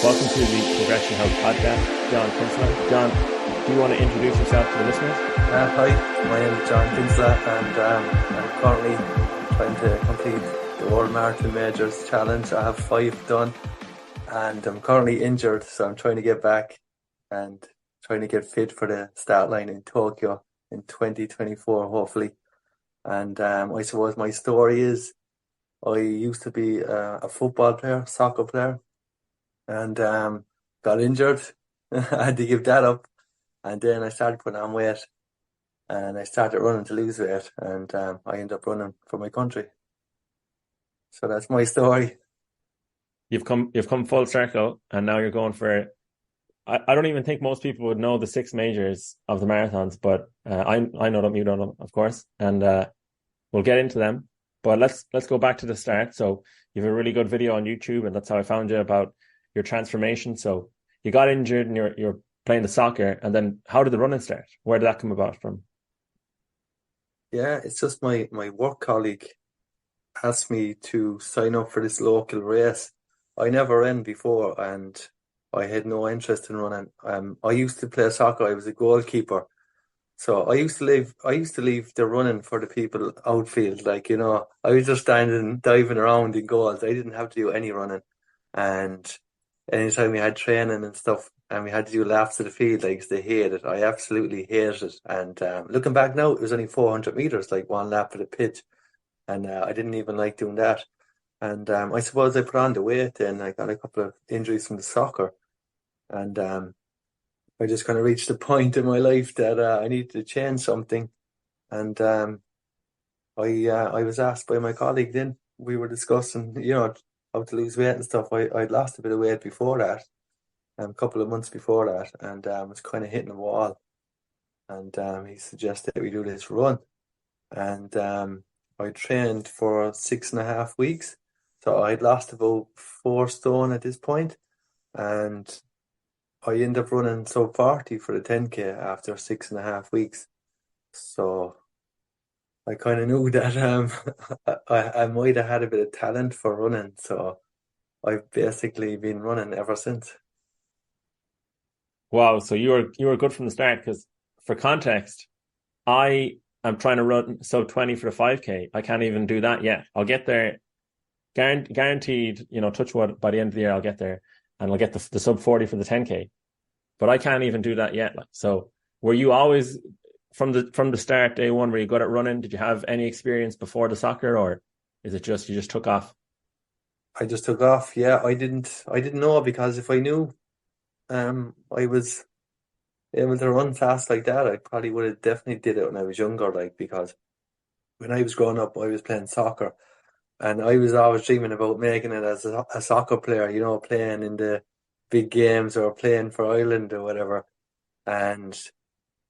Welcome to the Progression Health Podcast. John Kinsella. John, do you want to introduce yourself to the listeners? Hi, my name is John Kinsella, and I'm currently trying to complete the World Marathon Majors Challenge. I have 5 done, and I'm currently injured, so I'm trying to get back and trying to get fit for the start line in Tokyo in 2024, hopefully. And I suppose my story is I used to be a football player, soccer player, and got injured. I had to give that up, and then I started putting on weight, and I started running to lose weight, and I ended up running for my country. So that's my story. You've come full circle, and now you're going for. I don't even think most people would know the 6 majors of the marathons, but I know them. You know them, of course, and we'll get into them. But let's go back to the start. So you have a really good video on YouTube, and that's how I found you, about your transformation. So you got injured and you're playing the soccer, and then how did the running start? Where did that come about from? Yeah, it's just my work colleague asked me to sign up for this local race. I never ran before, and I had no interest in running. I used to play soccer. I was a goalkeeper. So I used to leave the running for the people outfield. Like, I was just standing, diving around in goals. I didn't have to do any running. And anytime we had training and stuff, and we had to do laps of the field, I used to hate it. I absolutely hated it. And looking back now, it was only 400 meters, like one lap of the pitch. And I didn't even like doing that. And I suppose I put on the weight, and I got a couple of injuries from the soccer. And I just kind of reached a point in my life that I needed to change something. And I was asked by my colleague then. We were discussing, how to lose weight and stuff. I'd lost a bit of weight before that, a couple of months before that, and was kind of hitting the wall. And he suggested we do this run. And I trained for 6.5 weeks. So I'd lost about 4 stone at this point, and I ended up running sub 40 for the 10K after 6.5 weeks. So I kind of knew that I might have had a bit of talent for running. So I've basically been running ever since. Wow, so you were good from the start, because for context, I am trying to run sub 20 for the 5K. I can't even do that yet. I'll get there, guaranteed, touch wood, by the end of the year I'll get there, and I'll get the sub 40 for the 10K. But I can't even do that yet. So were you always from the start, day one, were you good at running? Did you have any experience before the soccer, or is it just you just took off? I just took off. Yeah, I didn't know, because if I knew I was able to run fast like that, I probably would have definitely did it when I was younger, like, because when I was growing up, I was playing soccer, and I was always dreaming about making it as a soccer player, playing in the big games or playing for Ireland or whatever. And,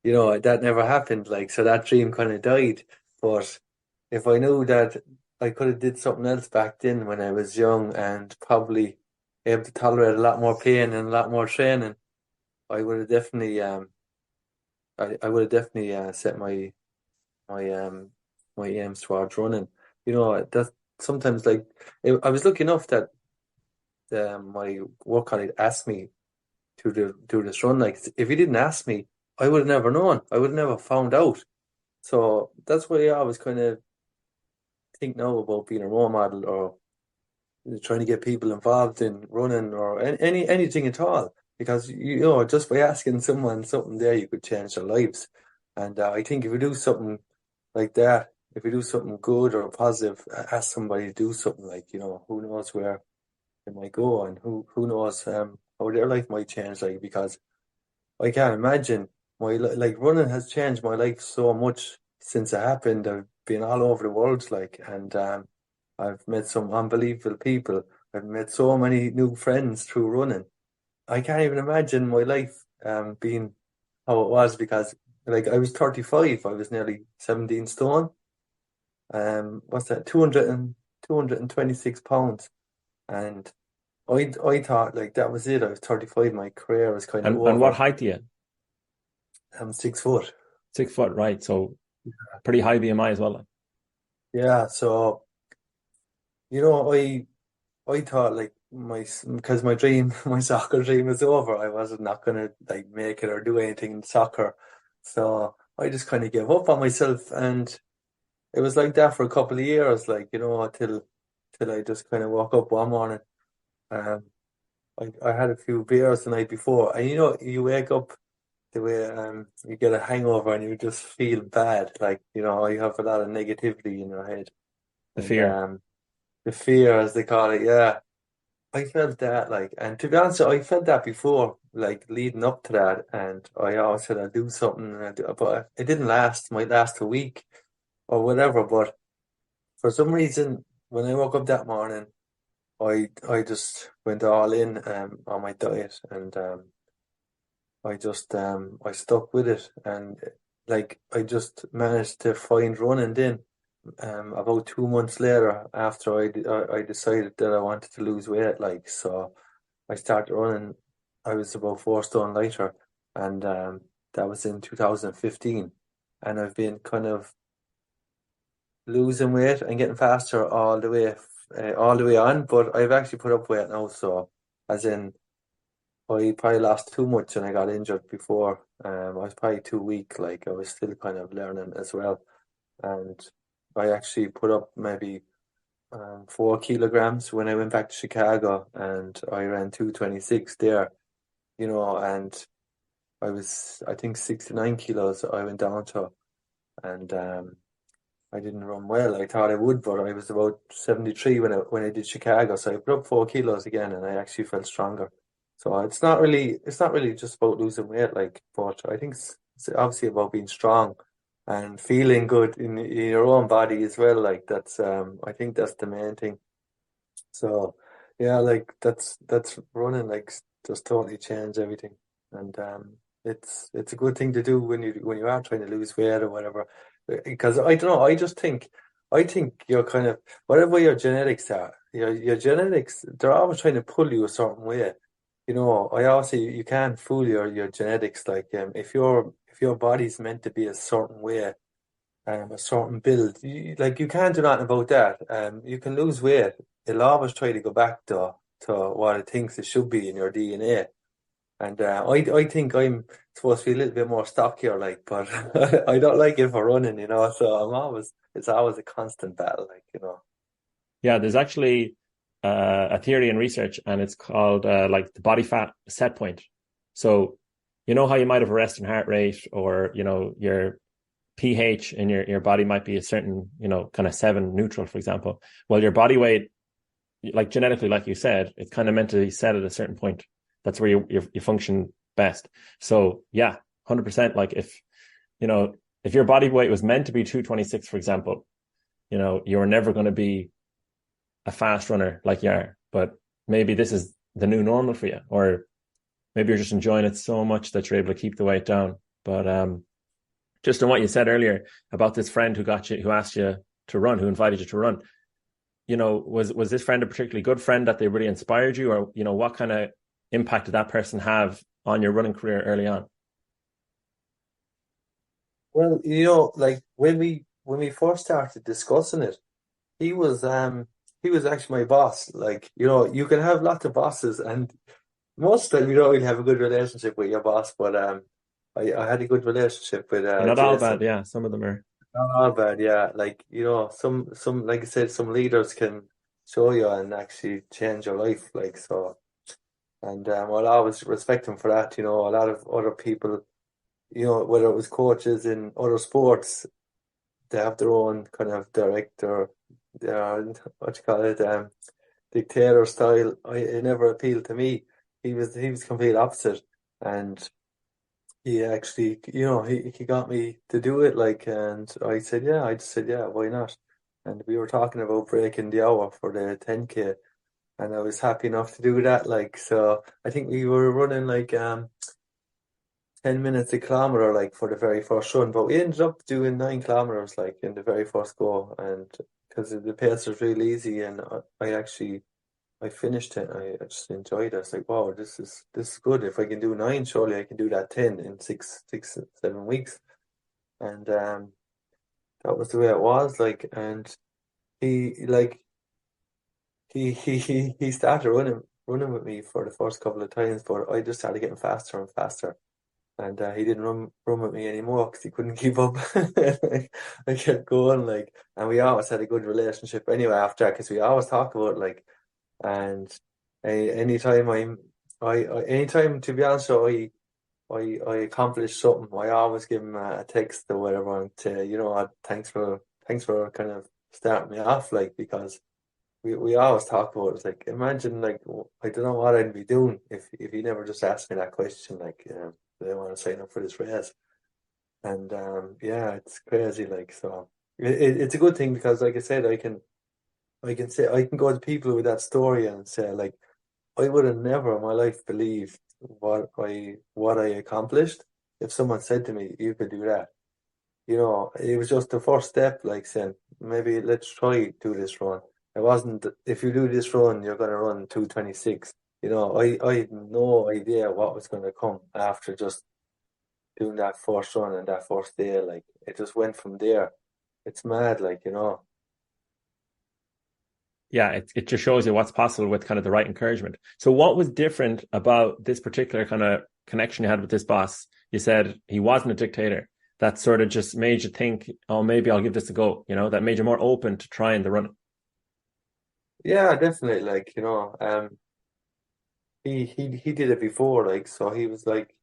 that never happened. Like, so that dream kind of died. But if I knew that I could have did something else back then when I was young, and probably able to tolerate a lot more pain and a lot more training, I would have definitely I would have definitely set my aims towards running. That sometimes, like, I was lucky enough that my work colleague asked me to do this run. Like, if he didn't ask me, I would have never known. I would have never found out. So that's why I always kind of think now about being a role model, or trying to get people involved in running, or anything at all. Because, just by asking someone something there, you could change their lives. And I think if we do something like that, if we do something good or positive, ask somebody to do something, like, who knows where it might go, and who knows how their life might change. Like, because I can't imagine running has changed my life so much since it happened. I've been all over the world, like, and I've met some unbelievable people. I've met so many new friends through running. I can't even imagine my life being how it was, because, like, I was 35. I was nearly 17 stone. What's that? 226 pounds. And I thought, like, that was it. I was 35. My career was kind of over. And what height are you? I'm 6 foot. 6 foot, right? So pretty high BMI as well. Yeah. So, I thought, like, because my dream, my soccer dream is over. I wasn't not gonna like make it or do anything in soccer, so I just kind of gave up on myself, and it was like that for a couple of years, like till I just kind of woke up one morning. Um, I had a few beers the night before, and you wake up the way you get a hangover and you just feel bad, like you have a lot of negativity in your head, The and fear. the fear as they call it, yeah. I felt that, like, and to be honest, I felt that before, like leading up to that, and I always said I'd do something, but it didn't last. It might last a week or whatever. But for some reason, when I woke up that morning, I just went all in on my diet, and I stuck with it, and like I just managed to find running then. About 2 months later, after I decided that I wanted to lose weight, like so. I started running. I was about 4 stone lighter, and that was in 2015. And I've been kind of losing weight and getting faster all the way on. But I've actually put up weight now, so as in I probably lost too much and I got injured before. I was probably too weak. Like I was still kind of learning as well, and I actually put up maybe 4 kilograms when I went back to Chicago, and I ran 2:26 there, and I think 69 kilos I went down to, and I didn't run well. I thought I would, but I was about 73 when I did Chicago, so I put up 4 kilos again, and I actually felt stronger. So it's not really just about losing weight, like, but I think it's obviously about being strong and feeling good in your own body as well. Like that's I think that's the main thing. So yeah, like that's running like just totally changed everything, and it's a good thing to do when you are trying to lose weight or whatever. Because I don't know, I think you're kind of whatever your genetics are, your genetics they're always trying to pull you a certain way. I always say you can't fool your genetics. Like if your body's meant to be a certain way, a certain build. Like you can't do nothing about that. You can lose weight. It'll always try to go back to what it thinks it should be in your DNA. And I think I'm supposed to be a little bit more stockier, like, but I don't like it for running, So it's always a constant battle, like. Yeah, there's actually a theory in research, and it's called like the body fat set point. So, you know how you might have a resting heart rate, or your pH in your body might be a certain kind of 7 neutral, for example. Well, your body weight, like genetically, like you said, it's kind of meant to be set at a certain point. That's where you function best. So yeah, 100%. Like if your body weight was meant to be 226, for example, you're never going to be a fast runner like you are, but maybe this is the new normal for you, or maybe you're just enjoying it so much that you're able to keep the weight down. But just on what you said earlier about this friend who asked you to run, who invited you to run, was this friend a particularly good friend that they really inspired you, or what kind of impact did that person have on your running career early on? Well, like when we first started discussing it, he was um he was actually my boss. Like, you can have lots of bosses, and most of them you don't really have a good relationship with your boss, but I had a good relationship with They're not all Jason. bad. Yeah, some of them are. Not all bad, yeah. Like, some like I said, some leaders can show you and actually change your life, like so. And I'll always respect him for that. A lot of other people, whether it was coaches in other sports, they have their own kind of director, what you call it, dictator style. It never appealed to me. He was complete opposite, and he actually, he got me to do it, like, and I just said, yeah, why not? And we were talking about breaking the hour for the 10K, and I was happy enough to do that, like, so I think we were running like 10 minutes a kilometer, like, for the very first run, but we ended up doing 9 kilometers, like, in the very first go, and because the pace was really easy, and I finished it. I just enjoyed it. I was like, wow, this is good. If I can do 9, surely I can do that 10 in 6, 7 weeks. And that was the way it was. Like, and he like he started running with me for the first couple of times, but I just started getting faster and faster. And he didn't run with me anymore because he couldn't keep up. I kept going like, and we always had a good relationship anyway after that because we always talk about like, and anytime anytime to be honest, I accomplish something, I always give him a text or whatever and say, you know what, thanks for kind of starting me off, like because we always talk about it. It's like imagine like I don't know what I'd be doing if he never just asked me that question, like do I want to sign up for this race? And yeah, it's crazy, like so it's a good thing because like I said, I can go to people with that story and say like I would have never in my life believed what I accomplished if someone said to me, you could do that. You know, it was just the first step, like saying, maybe let's try do this run. It wasn't, if you do this run, you're going to run 2:26. You know, I had no idea what was going to come after just doing that first run and that first day. Like, it just went from there. It's mad, like, you know. Yeah, it just shows you what's possible with kind of the right encouragement. So what was different about this particular kind of connection you had with this boss? You said he wasn't a dictator. That sort of just made you think, oh, maybe I'll give this a go, you know, that made you more open to trying the running. Yeah, definitely. Like, you know, he did it before, like, so he was like,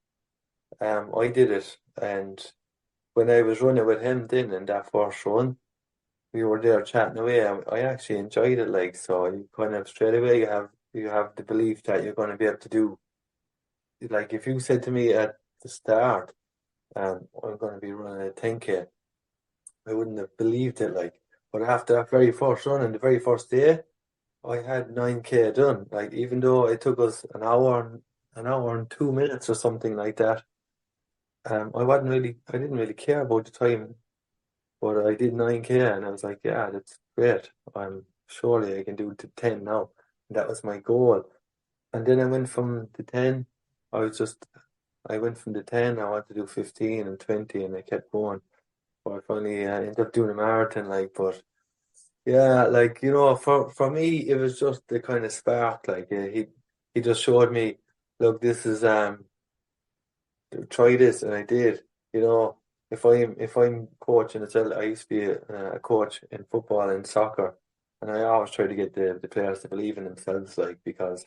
I did it. And when I was running with him then in that first run, we were there chatting away and I actually enjoyed it, like so you kind of straight away you have the belief that you're going to be able to do, like if you said to me at the start I'm going to be running a 10K, I wouldn't have believed it, like, but after that very first run and the very first day I had 9K done, like even though it took us an hour and 2 minutes or something like that. I didn't really care about the time, but I did 9K and I was like, yeah, that's great. I'm surely I can do to 10 now. And that was my goal. And then I went from the 10, I was just, I went from the 10, I wanted to do 15 and 20 and I kept going. But I finally ended up doing a marathon, like, but yeah, like, you know, for me, it was just the kind of spark, like, he just showed me, look, this is, try this, and I did. You know, if I'm coaching as well, I used to be a coach in football and soccer, and I always try to get the players to believe in themselves, like because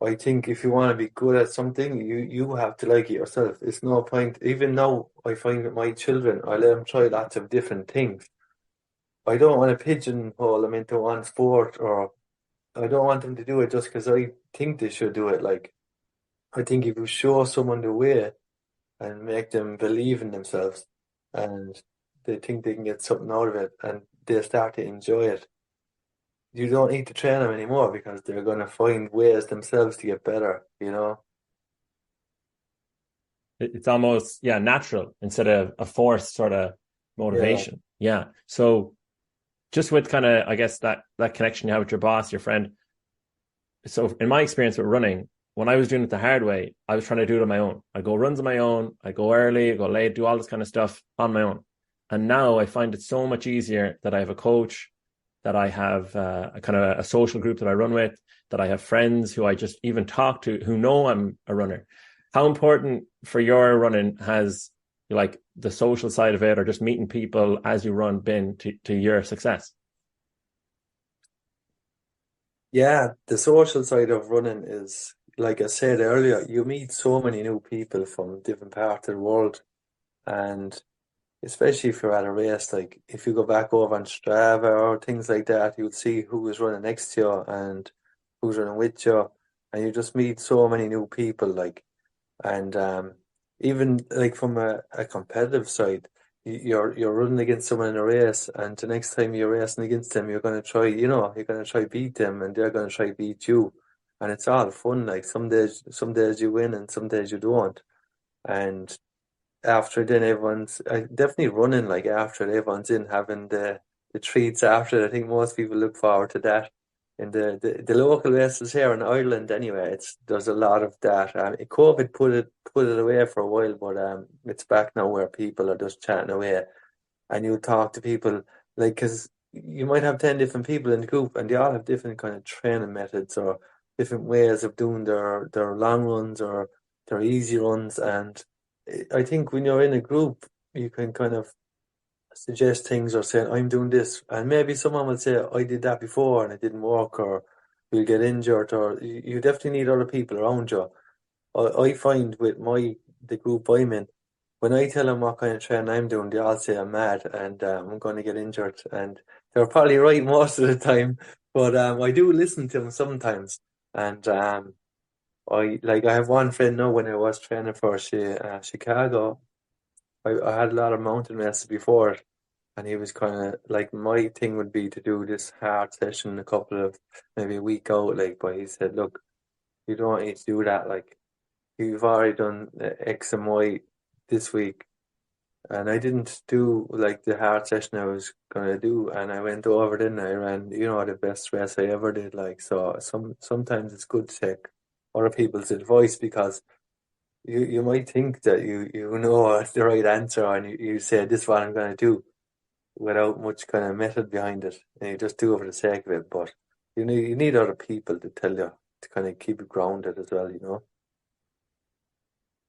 I think if you want to be good at something, you have to like it yourself. It's no point. Even now, I find with my children, I let them try lots of different things. I don't want to pigeonhole them into one sport, or I don't want them to do it just because I think they should do it. Like I think if you show someone the way and make them believe in themselves and they think they can get something out of it and they start to enjoy it. You don't need to train them anymore because they're going to find ways themselves to get better, you know? It's almost, yeah, natural instead of a forced sort of Yeah. motivation. Yeah. So just with kind of, I guess that connection you have with your boss, your friend. So in my experience with running, when I was doing it the hard way, I was trying to do it on my own. I go runs on my own. I go early, I go late, do all this kind of stuff on my own. And now I find it so much easier that I have a coach, that I have a kind of a social group that I run with, that I have friends who I just even talk to who know I'm a runner. How important for your running has like the social side of it or just meeting people as you run been to your success? Yeah, the social side of running is, like I said earlier, you meet so many new people from different parts of the world. And especially if you're at a race, like if you go back over on Strava or things like that, you'll see who is running next to you and who's running with you. And you just meet so many new people, like, and even like from a competitive side, you're running against someone in a race, and the next time you're racing against them, you're gonna try, you know, you're gonna try beat them, and they're gonna try beat you, and it's all fun. Like some days you win, and some days you don't, and after then everyone's definitely running, like after everyone's in having the treats after. I think most people look forward to that. In the local races here in Ireland anyway, it's there's a lot of that. COVID put it away for a while, but it's back now where people are just chatting away and you talk to people like because you might have 10 different people in the group and they all have different kind of training methods or different ways of doing their long runs or their easy runs. And I think when you're in a group, you can kind of suggest things or say, I'm doing this. And maybe someone will say, I did that before and it didn't work, or you'll get injured, or you definitely need other people around you. I find with the group I'm in, when I tell them what kind of training I'm doing, they all say I'm mad and I'm going to get injured. And they're probably right most of the time, but I do listen to them sometimes. And I have one friend now when I was training for Chicago. I had a lot of mountain races before, and he was kind of like my thing would be to do this hard session a couple of maybe a week out, like. But he said, look, you don't need to do that. Like you've already done X and Y this week, and I didn't do like the hard session I was gonna do, and I went over it and I ran, the best race I ever did. Like so, sometimes it's good to take other people's advice because you might think that you know the right answer and you say this is what I'm gonna do without much kind of method behind it, and you just do it for the sake of it. But you need other people to tell you to kind of keep it grounded as well, you know.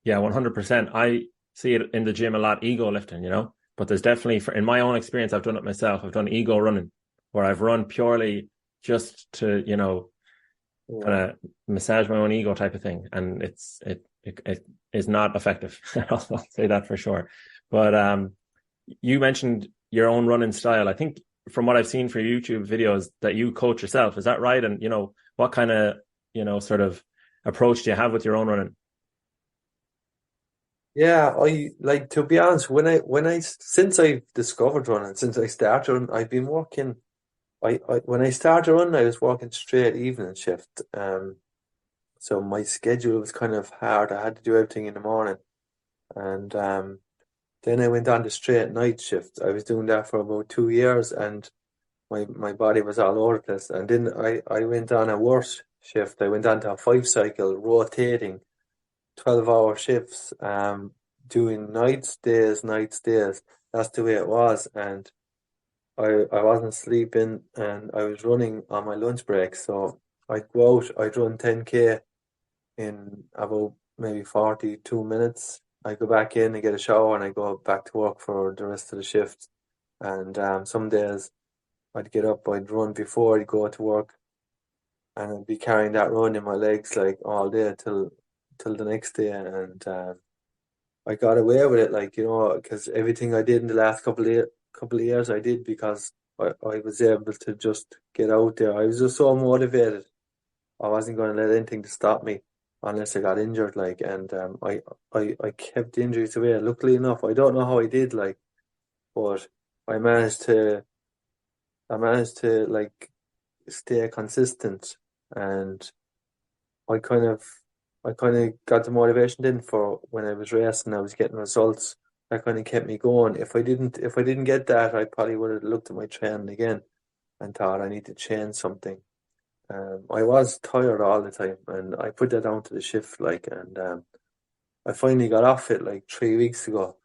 Yeah, 100%. I see it in the gym a lot, ego lifting, but there's definitely, in my own experience, I've done it myself. I've done ego running where I've run purely just to, kind Yeah, of massage my own ego type of thing. And it is not effective. I'll say that for sure. But you mentioned your own running style. I think from what I've seen for YouTube videos that you coach yourself. Is that right? And, what kind of, sort of approach do you have with your own running? yeah. I like to be honest. When I since I've discovered running, since I started running, I've been working. I when I started running, I was working straight evening shift. So my schedule was kind of hard. I had to do everything in the morning, and then I went on to straight night shift. I was doing that for about 2 years, and my body was all over the place. And then I went on a worse shift. I went on to a 5 cycle rotating 12-hour shifts, doing nights, days, nights, days. That's the way it was. And I wasn't sleeping and I was running on my lunch break. So I'd go out, I'd run 10K in about maybe 42 minutes. I go back in and get a shower and I go back to work for the rest of the shift. And some days I'd get up, I'd run before I'd go to work, and I'd be carrying that run in my legs like all day till the next day. And I got away with it, like, because everything I did in the last couple of years I did because I was able to just get out there. I was just so motivated. I wasn't going to let anything to stop me unless I got injured, like. And I kept the injuries away. Luckily enough, I don't know how I did, like, but I managed to I managed to like stay consistent, and I kind of I kind of got the motivation then for when I was racing, I was getting results. That kind of kept me going. If I didn't get that, I probably would have looked at my training again and thought I need to change something. I was tired all the time, and I put that down to the shift, like. And I finally got off it like 3 weeks ago.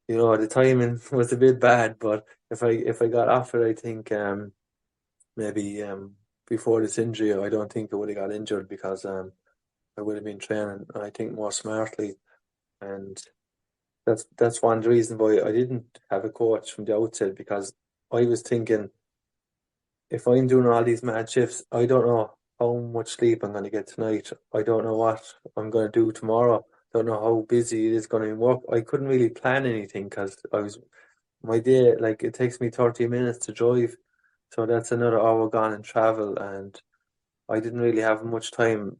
The timing was a bit bad, but if I got off it, I think maybe before this injury, I don't think I would have got injured because I would have been training, I think, more smartly. And that's one reason why I didn't have a coach from the outset, because I was thinking if I'm doing all these mad shifts, I don't know how much sleep I'm going to get tonight. I don't know what I'm going to do tomorrow. Don't know how busy it is going to be work. I couldn't really plan anything because my day, like, it takes me 30 minutes to drive. So that's another hour gone in travel. And I didn't really have much time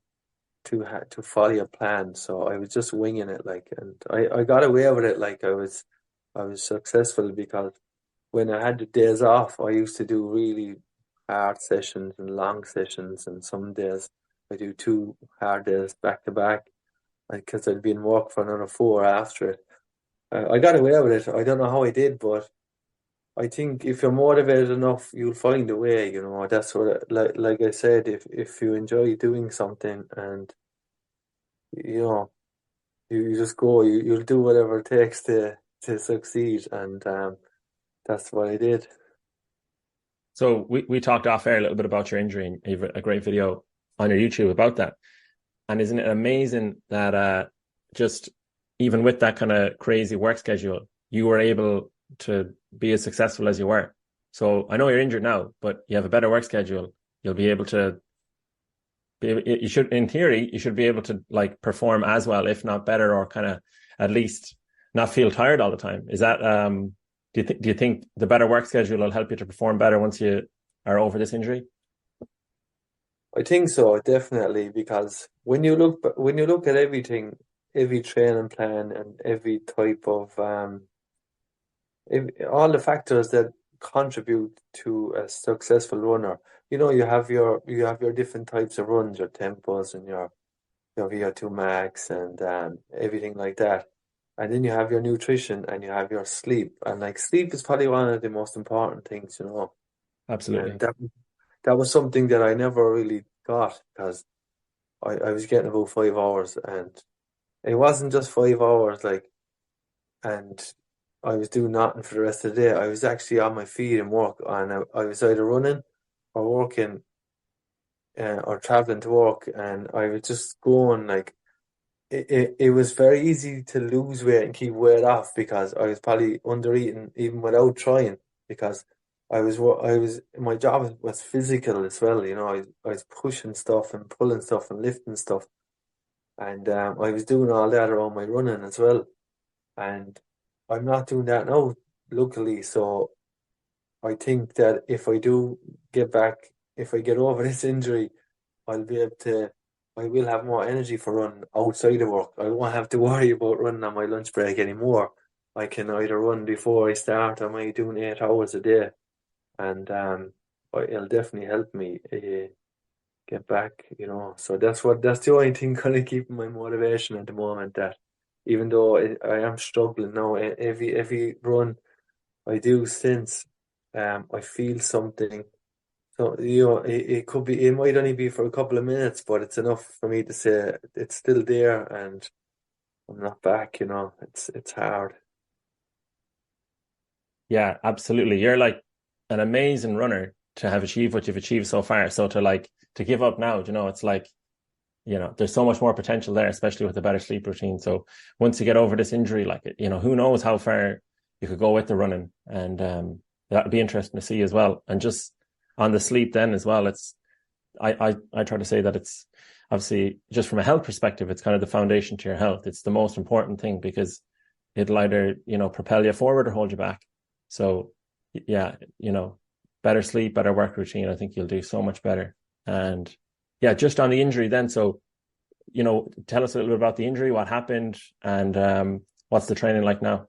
to follow a plan. So I was just winging it, like. And I got away with it. Like, I was successful because when I had the days off, I used to do really hard sessions and long sessions, and some days I do two hard days back to back because I'd be in work for another four after it. I got away with it. I don't know how I did, but I think if you're motivated enough, you'll find a way. That's what, like I said, if you enjoy doing something and you know you just go, you'll do whatever it takes to succeed, and that's what I did. So we talked off air a little bit about your injury, and you have a great video on your YouTube about that. And isn't it amazing that just even with that kind of crazy work schedule, you were able to be as successful as you were? So I know you're injured now, but you have a better work schedule. You'll be able to you should, in theory, you should be able to like perform as well, if not better, or kind of at least not feel tired all the time. Is that do you think the better work schedule will help you to perform better once you are over this injury? I think so, definitely, because when you look at everything, every training plan and every type of all the factors that contribute to a successful runner, you have your different types of runs, your tempos and your VO2 max and everything like that. And then you have your nutrition and you have your sleep. And like sleep is probably one of the most important things, you know. And Absolutely. that was something that I never really got because I was getting about 5 hours and it wasn't just 5 hours, like, and I was doing nothing for the rest of the day. I was actually on my feet and work, and I was either running or working or traveling to work, and I was just going like it was very easy to lose weight and keep weight off because I was probably under eating even without trying because I was my job was physical as well, you know. I was pushing stuff and pulling stuff and lifting stuff, and I was doing all that around my running as well. And I'm not doing that now, luckily. So I think that if I do get back, if I get over this injury, I'll be able to, I will have more energy for running outside of work. I won't have to worry about running on my lunch break anymore. I can either run before I start, or am I doing 8 hours a day? And it'll definitely help me get back, you know. So that's the only thing kind of keeping my motivation at the moment. That even though I am struggling now, every run I do since, I feel something. So you know, it could be, it might only be for a couple of minutes, but it's enough for me to say it's still there and I'm not back. You know, it's hard. Yeah, absolutely. You're like an amazing runner to have achieved what you've achieved so far. So to give up now, you know, it's like, you know, there's so much more potential there, especially with a better sleep routine. So once you get over this injury, like, you know, who knows how far you could go with the running. And that'd be interesting to see as well. And just on the sleep then as well, I try to say that it's obviously just from a health perspective, it's kind of the foundation to your health. It's the most important thing because it'll either, you know, propel you forward or hold you back. So yeah, you know, better sleep, better work routine. I think you'll do so much better. And yeah, just on the injury then. So, you know, tell us a little bit about the injury, what happened, and what's the training like now?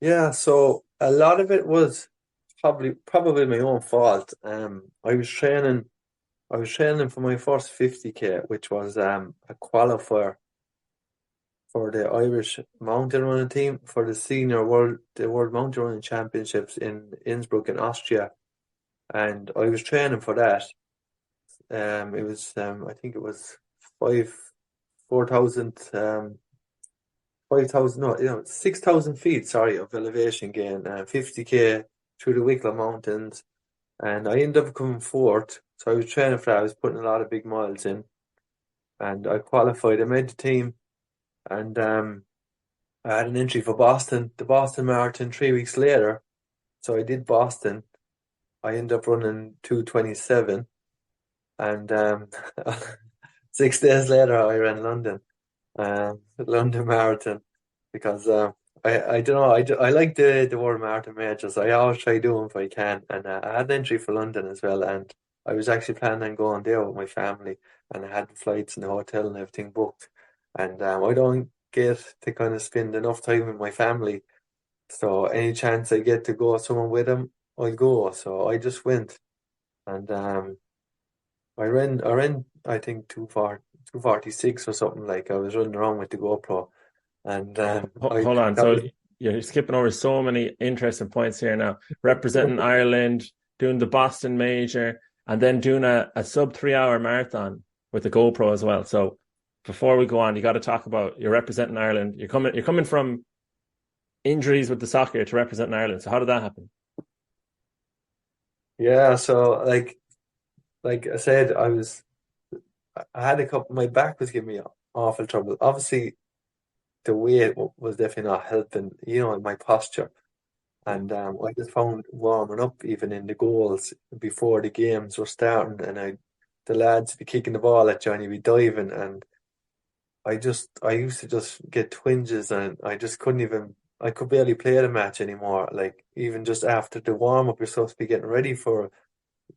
Yeah, so a lot of it was probably my own fault. I was training for my first 50K, which was a qualifier for the Irish mountain running team for the World Mountain Running Championships in Innsbruck in Austria. And I was training for that. It was I think it was five 4,000 5,000 no, you know, 6,000 feet, sorry, of elevation gain, 50K through the Wicklow Mountains. And I ended up coming fourth. So I was training for that. I was putting a lot of big miles in. And I qualified. I made the team. And I had an entry for Boston, the Boston Marathon 3 weeks later. So I did Boston. I ended up running 2:27. And 6 days later, I ran London, London Marathon, because I don't know, I like the World Marathon majors. I always try to do them if I can. And I had an entry for London as well. And I was actually planning on going there with my family. And I had the flights and the hotel and everything booked. And I don't get to kind of spend enough time with my family. So any chance I get to go somewhere with them, I'll go. So I just went. And I ran I think 2:46 or something. Like I was running around with the GoPro. And I Hold on. that So was you're skipping over so many interesting points here now. Representing Ireland, doing the Boston Major, and then doing a sub 3 hour marathon with the GoPro as well. So before we go on, you got to talk about you're representing Ireland. You're coming from injuries with the soccer to representing Ireland. So how did that happen? Yeah, so like I said, I had a couple. My back was giving me awful trouble. Obviously, the weight was definitely not helping. My posture. Yeah. And I just found warming up even in the goals before the games were starting, and the lads be kicking the ball at you and you be diving, and I used to just get twinges, and I could barely play the match anymore. Like even just after the warm up, you're supposed to be getting ready for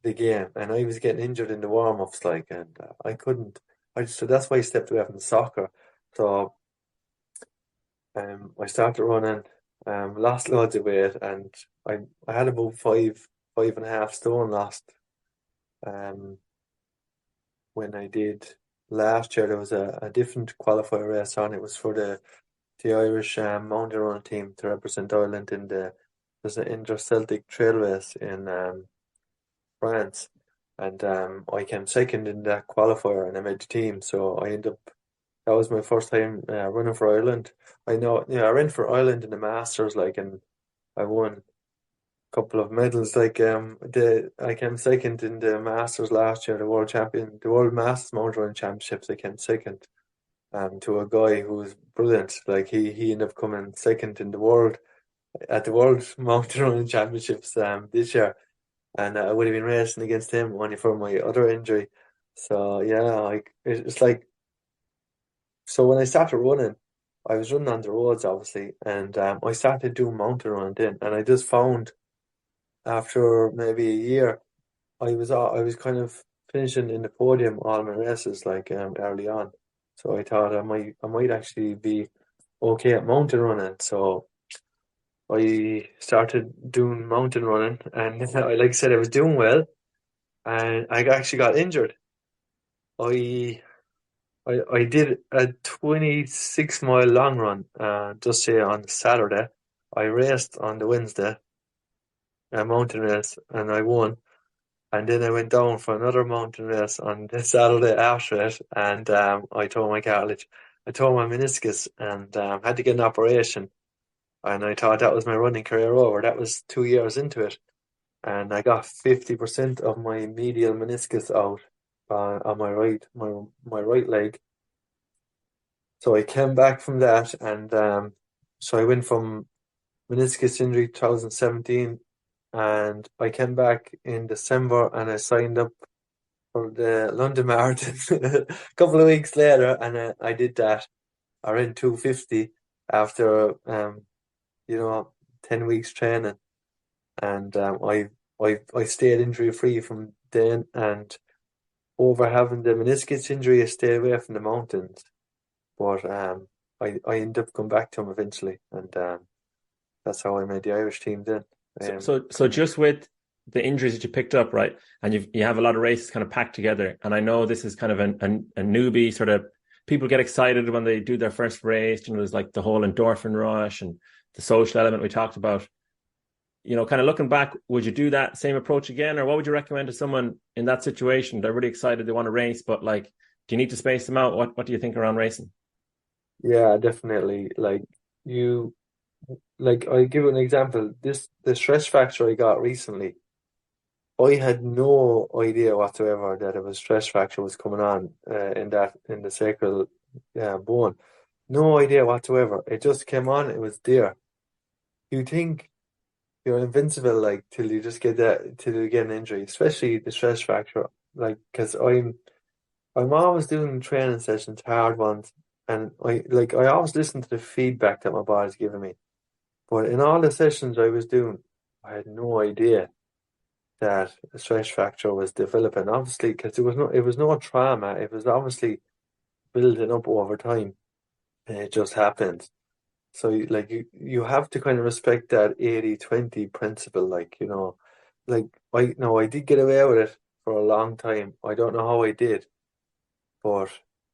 the game, and I was getting injured in the warm ups, like, and I couldn't. So that's why I stepped away from soccer. So I started running, lost loads of weight, and I had about 5.5 stone lost. Um, when I did last year, there was a different qualifier race on. It was for the Irish mountain running team to represent Ireland in there's an inter-Celtic trail race in France, and I came second in that qualifier, and I made the team. So I ended up that was my first time running for Ireland. I know, yeah, I ran for Ireland in the Masters, like, and I won a couple of medals. Like, I came second in the Masters last year, the World Masters Mountain Running Championships. I came second, to a guy who was brilliant. Like, he ended up coming second in the world at the World Mountain Running Championships this year, and I would have been racing against him only for my other injury. So yeah, like it's like. So when I started running, I was running on the roads, obviously, and I started doing mountain running then, and I just found after maybe a year, I was kind of finishing in the podium all my races, like, early on. So I thought I might actually be okay at mountain running. So I started doing mountain running, and like I said, I was doing well, and I actually got injured. I I did a 26-mile long run, just say on Saturday. I raced on the Wednesday, a mountain race, and I won. And then I went down for another mountain race on the Saturday after it, and I tore my cartilage. I tore my meniscus, and had to get an operation. And I thought that was my running career over. That was 2 years into it, and I got 50% of my medial meniscus out on my right leg. So I came back from that, and so I went from meniscus injury 2017, and I came back in December, and I signed up for the London Marathon a couple of weeks later, and I did that. I ran 250 after 10 weeks training, and I stayed injury free from then, and over having the meniscus injury, I stayed away from the mountains. But I ended up going back to him eventually, and that's how I made the Irish team then. So just with the injuries that you picked up, right, and you have a lot of races kind of packed together, and I know this is kind of a newbie sort of. People get excited when they do their first race. There's like the whole endorphin rush and the social element we talked about. Kind of looking back, would you do that same approach again, or what would you recommend to someone in that situation? They're really excited, they want to race, but like, do you need to space them out? What do you think around racing? Yeah, definitely. I give you an example. The stress fracture I got recently, I had no idea whatsoever that a stress fracture was coming on in the sacral bone. No idea whatsoever. It just came on. It was there. You think you're invincible, like, till you get an injury, especially the stress fracture. Like, because I'm always doing training sessions, hard ones, and I always listen to the feedback that my body's giving me. But in all the sessions I was doing, I had no idea that a stress fracture was developing. Obviously, because it was no trauma. It was obviously building up over time, and it just happened. So you have to kind of respect that 80-20 principle, like I no, I did get away with it for a long time. I don't know how I did, but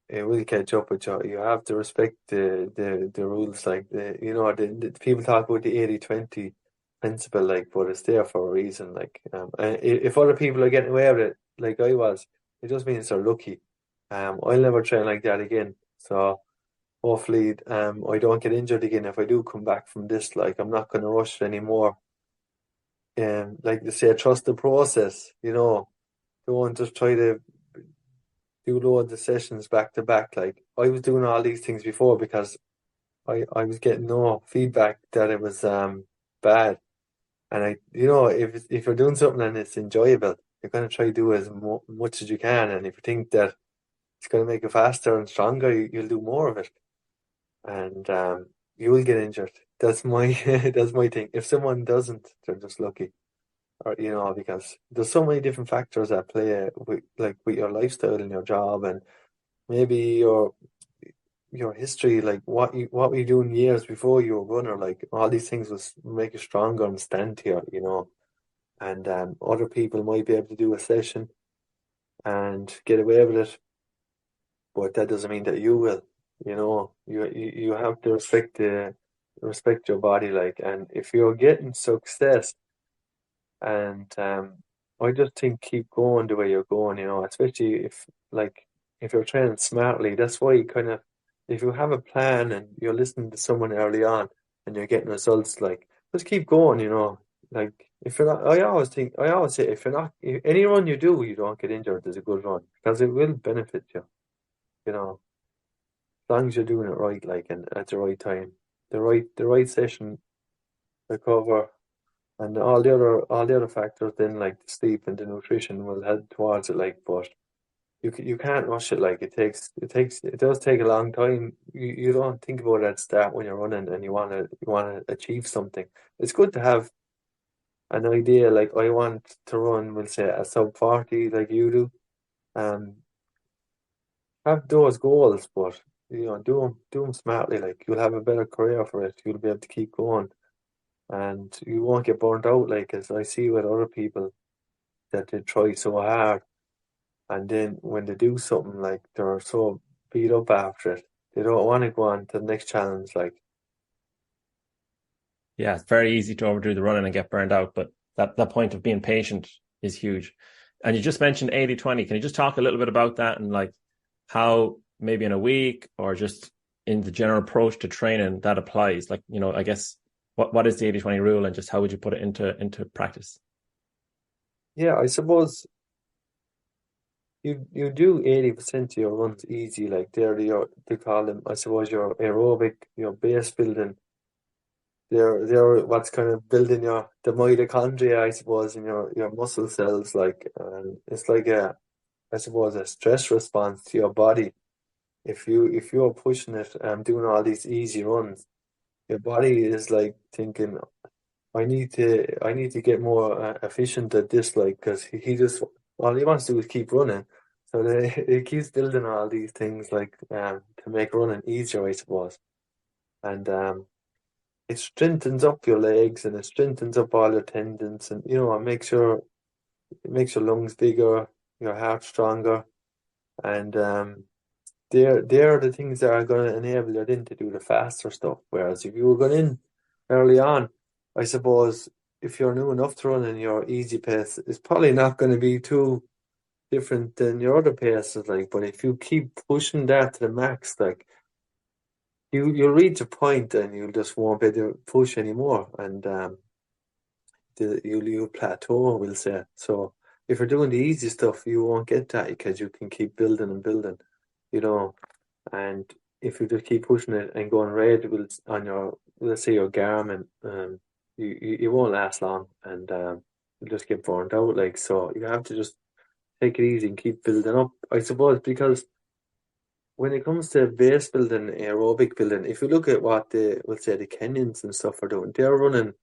it will catch up with you. You have to respect the rules, like the people talk about the 80-20 principle, like, but it's there for a reason. Like, and if other people are getting away with it, like I was, it just means they're lucky. I'll never train like that again. So hopefully, I don't get injured again if I do come back from this. Like, I'm not going to rush anymore like they say, trust the process, don't just try to do loads of sessions back to back. Like I was doing all these things before because I was getting no feedback that it was bad. And if you're doing something and it's enjoyable, you're going to try to do as much as you can. And if you think that it's going to make you faster and stronger, you'll do more of it. And you will get injured. That's my that's my thing. If someone doesn't, they're just lucky. Or because there's so many different factors at play with your lifestyle and your job and maybe your history, like what were you doing years before you were a runner, like all these things will make you stronger and stand here, and other people might be able to do a session and get away with it, but that doesn't mean that you will. You have to respect your body, like, and if you're getting success, and I just think keep going the way you're going, especially if you're training smartly. That's why you kind of, if you have a plan and you're listening to someone early on and you're getting results, like, just keep going, like if you're not, I always say, if you're not, any run you do, you don't get injured, is a good run because it will benefit you, as long as you're doing it right, like, and at the right time, the right session, recover. And all the other factors then, like the sleep and the nutrition, will head towards it. Like, but you can't rush it. Like it does take a long time. You don't think about it at the start when you're running and you wanna achieve something. It's good to have an idea. Like I want to run, we'll say a sub 40, like you do. Um, have those goals, but do them smartly. Like you'll have a better career for it. You'll be able to keep going, and you won't get burnt out. Like as I see with other people that they try so hard, and then when they do something, like they're so beat up after it, they don't want to go on to the next challenge. Like, Yeah, it's very easy to overdo the running and get burned out, but that point of being patient is huge. And you just mentioned 80-20. Can you just talk a little bit about that and like how maybe in a week or just in the general approach to training that applies? Like, I guess what is the 80-20 rule and just how would you put it into practice? yeah, I suppose you do 80% of your runs easy. Like they call them, I suppose, your aerobic, your base building. They're what's kind of building the mitochondria, I suppose, in your muscle cells. Like, and it's like I suppose, a stress response to your body. If you're pushing it and doing all these easy runs, your body is like thinking, I need to get more efficient at this, like, because he just all he wants to do is keep running. So it keeps building all these things, like, to make running easier, I suppose. And it strengthens up your legs and it strengthens up all your tendons, and it makes your lungs bigger, your heart stronger, and they're the things that are going to enable you then to do the faster stuff. Whereas if you were going in early on, I suppose if you're new enough to run in your easy pace, it's probably not going to be too different than your other paces. Like, but if you keep pushing that to the max, like you'll reach a point and you just won't be able to push anymore, and you'll plateau, we'll say. So if you're doing the easy stuff, you won't get that because you can keep building and building, you know. And if you just keep pushing it and going red on your, let's say, your Garmin, you won't last long, and you just get burned out. Like, so you have to just take it easy and keep building up, I suppose, because when it comes to base building, aerobic building, if you look at what we'll say the Kenyans and stuff are doing, they're running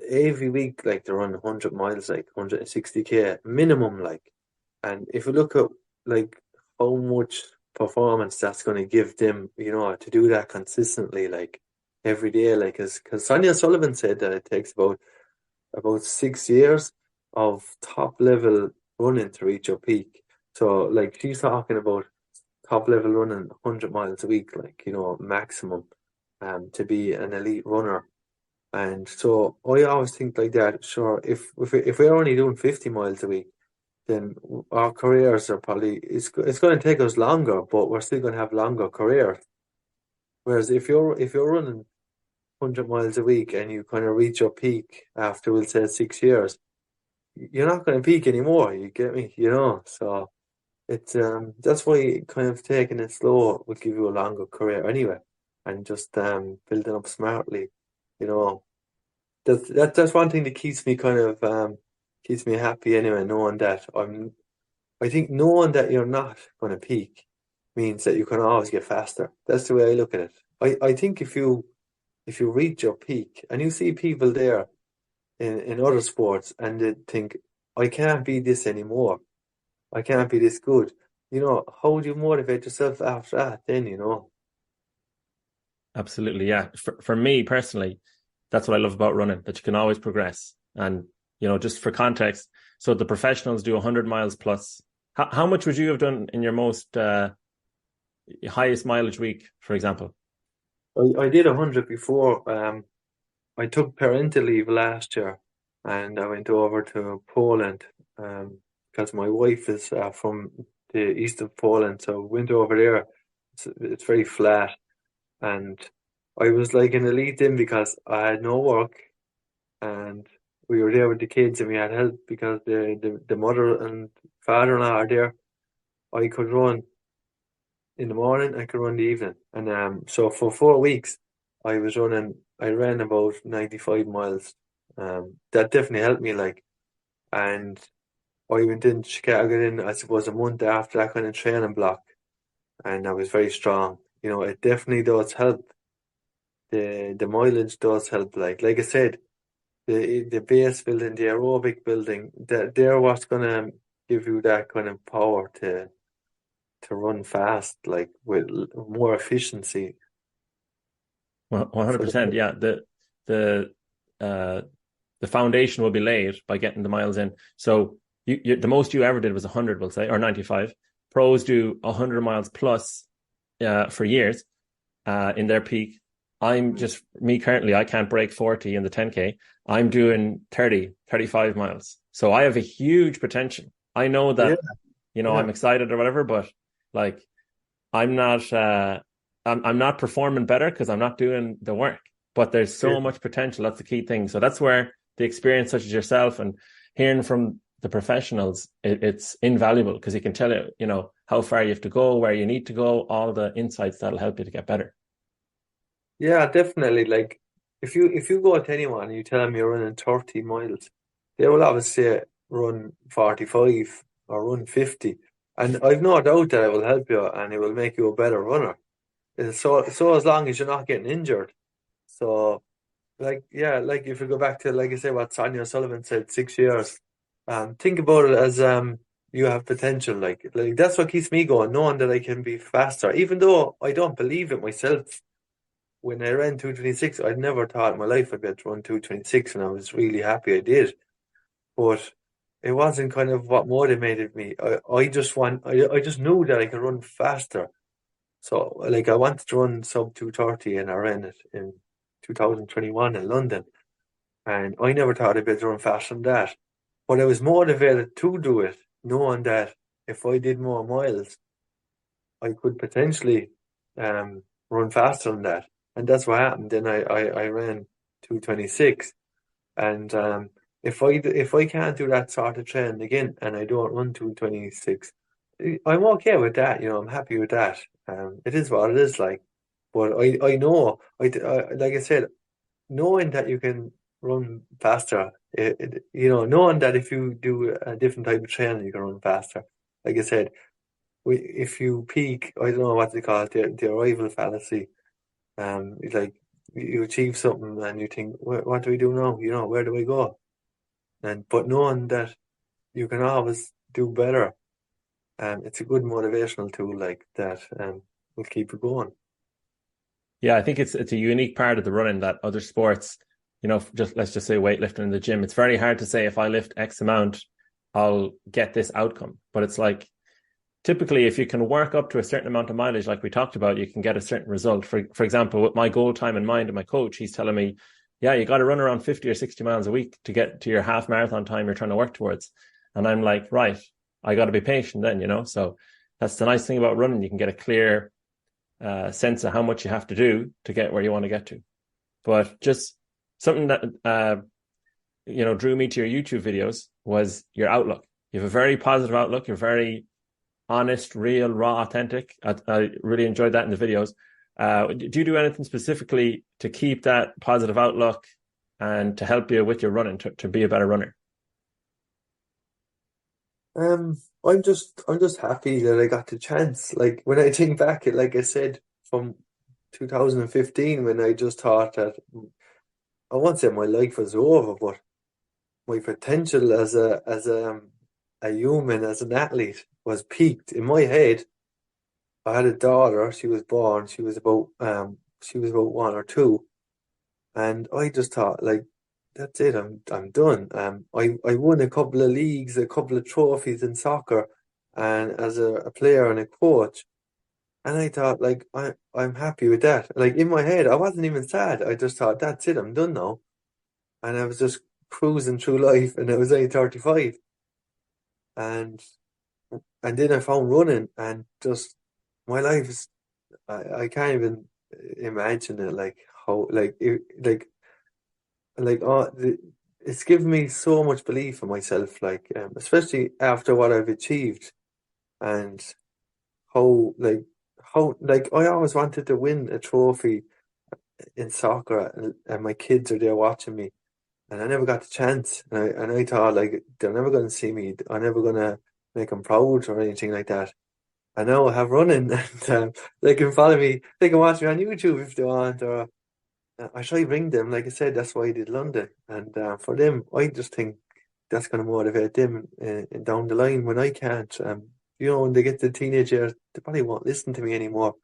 every week, like they're running 100 miles, like 160K minimum, like. And if you look at like how much performance that's going to give them, to do that consistently, like every day, like, because Sonia Sullivan said that it takes about 6 years of top level running to reach your peak. So like she's talking about top level running 100 miles a week, like, maximum, to be an elite runner. And so I always think like that. Sure, if we're only doing 50 miles a week, then our careers are probably it's going to take us longer, but we're still going to have longer careers. Whereas if you're running 100 miles a week and you kind of reach your peak after, we'll say, 6 years, you're not going to peak anymore. You get me? So it's that's why kind of taking it slow will give you a longer career anyway, and just building up smartly. You know, that's one thing that keeps me kind of keeps me happy anyway, knowing that I think knowing that you're not going to peak means that you can always get faster. That's the way I look at it. I think if you reach your peak and you see people there in other sports and they think, I can't be this anymore. I can't be this good. How would you motivate yourself after that then? Absolutely, yeah. For me personally, that's what I love about running, that you can always progress. And, just for context, so the professionals do 100 miles plus. How much would you have done in your most highest mileage week, for example? I did 100 before. I took parental leave last year and I went over to Poland because my wife is from the east of Poland. So we went over there. It's very flat. And I was like an elite in because I had no work and we were there with the kids and we had help because the mother and father-in-law are there. I could run in the morning, I could run in the evening. And so for 4 weeks, I ran about 95 miles. That definitely helped me, like, and I went in Chicago in, I suppose, a month after that kind of training block, and I was very strong. It definitely does help. The mileage does help. Like I said, the base building, the aerobic building, they're what's gonna give you that kind of power to run fast, like with more efficiency. Well, So 100%. Yeah. The uh, the foundation will be laid by getting the miles in. So the most you ever did was 100, we'll say, or 95. Pros do 100 miles plus for years in their peak. I'm just, me currently, I can't break 40 in the 10K. I'm doing 30, 35 miles. So I have a huge potential. I know yeah, that, yeah, I'm excited or whatever, but like, I'm not, I'm not performing better because I'm not doing the work, but there's yeah. so much potential. That's the key thing. So that's where the experience such as yourself and hearing from the professionals, it's invaluable because you can tell it, how far you have to go, where you need to go, all the insights that'll help you to get better. Yeah, definitely. Like if you go to anyone and you tell them you're running 30 miles, they will obviously say run 45 or run 50. And I've no doubt that it will help you and it will make you a better runner. So as long as you're not getting injured. So like yeah, like if you go back to like I say what Sonia Sullivan said, 6 years, think about it as you have potential. Like that's what keeps me going, knowing that I can be faster, even though I don't believe it myself. When I ran 226, I'd never thought in my life I'd be able to run 226, and I was really happy I did. But it wasn't kind of what motivated me. I just knew that I could run faster. So, like, I wanted to run sub 230, and I ran it in 2021 in London. And I never thought I'd be able to run faster than that. But I was motivated to do it, knowing that if I did more miles, I could potentially run faster than that. And that's what happened. Then I ran 226. And if I can't do that sort of training again and I don't run 226, I'm okay with that. I'm happy with that. It is what it is like. But I know, like I said, knowing that you can run faster, knowing that if you do a different type of training, you can run faster. Like I said, if you peak, I don't know what they call it, the arrival fallacy. It's like you achieve something and you think, what do we do now? Where do we go? But knowing that you can always do better, it's a good motivational tool like that. Will keep it going. Yeah, I think it's a unique part of the running that other sports, just let's just say weightlifting in the gym. It's very hard to say if I lift X amount, I'll get this outcome. But it's like typically if you can work up to a certain amount of mileage, like we talked about, you can get a certain result. For example, with my goal time in mind and my coach, he's telling me, yeah, you got to run around 50 or 60 miles a week to get to your half marathon time you're trying to work towards. And I'm like, right, I got to be patient then. So that's the nice thing about running. You can get a clear sense of how much you have to do to get where you want to get to. But just something that drew me to your YouTube videos was your outlook. You have a very positive outlook. You're very honest, real, raw, authentic. I really enjoyed that in the videos. Do you do anything specifically to keep that positive outlook and to help you with your running to be a better runner? I'm just happy that I got the chance. Like when I think back, like I said, from 2015, when I just thought that I won't say my life was over, but my potential as a human, as an athlete, was peaked in my head. I had a daughter. She was born. She was about 1 or 2, and I just thought like, that's it. I'm done. I won a couple of leagues, a couple of trophies in soccer, and as a player and a coach. And I thought like, I'm happy with that. Like in my head, I wasn't even sad. I just thought, that's it. I'm done now. And I was just cruising through life, and I was only 35. And then I found running, and just my life is, I can't even imagine it, like how it's given me so much belief in myself, like especially after what I've achieved, and how I always wanted to win a trophy in soccer, and my kids are there watching me, and I never got the chance, and I thought like, they're never going to see me, I'm never going to make them proud or anything like that. I know I have running, and they can follow me. They can watch me on YouTube if they want, or I try to ring them. Like I said, that's why I did London, and for them, I just think that's going to motivate them down the line when I can't. When they get to teenage years, they probably won't listen to me anymore,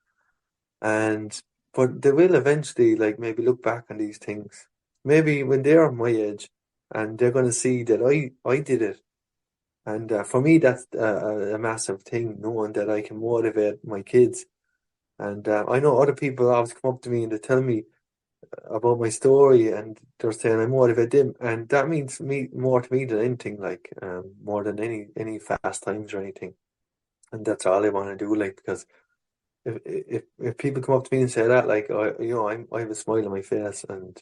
and but they will eventually, like maybe look back on these things, maybe when they're my age, and they're going to see that I did it. And for me, that's a massive thing, knowing that I can motivate my kids. And I know other people always come up to me and they tell me about my story, and they're saying I motivate them, and that means me more to me than anything, like more than any fast times or anything. And that's all I want to do, like, because if people come up to me and say that, like, I have a smile on my face, and